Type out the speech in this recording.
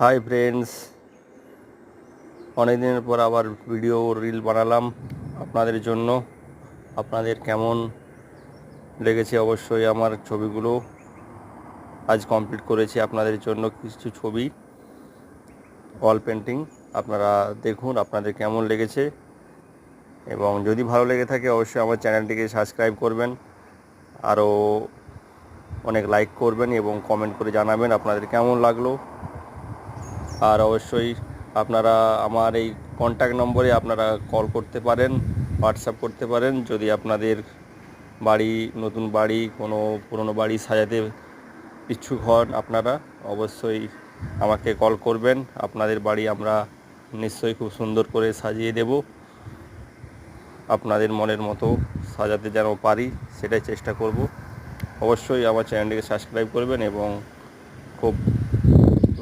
Hi friends, অনেক দিনের পর আবার ভিডিও রিল বানালাম আপনাদের জন্য। আপনাদের কেমন লেগেছে অবশ্যই। আমার ছবিগুলো আজ কমপ্লিট করেছি আপনাদের জন্য, কিছু ছবি ওয়াল পেন্টিং। আপনারা দেখুন আপনাদের কেমন লেগেছে, এবং যদি ভালো লেগে থাকে অবশ্যই আমার চ্যানেলটিকে সাবস্ক্রাইব করবেন, আরও অনেক লাইক করবেন এবং কমেন্ট করে জানাবেন আপনাদের কেমন লাগলো। আর অবশ্যই আপনারা আমার এই কন্ট্যাক্ট নম্বরে আপনারা কল করতে পারেন, হোয়াটসঅ্যাপ করতে পারেন। যদি আপনাদের বাড়ি, নতুন বাড়ি, কোনো পুরনো বাড়ি সাজাতে ইচ্ছুক হন আপনারা অবশ্যই আমাকে কল করবেন। আপনাদের বাড়ি আমরা নিশ্চয়ই খুব সুন্দর করে সাজিয়ে দেব। আপনাদের মনের মতো সাজাতে যেন পারি সেটাই চেষ্টা করব। অবশ্যই আমার চ্যানেলটিকে সাবস্ক্রাইব করবেন এবং খুব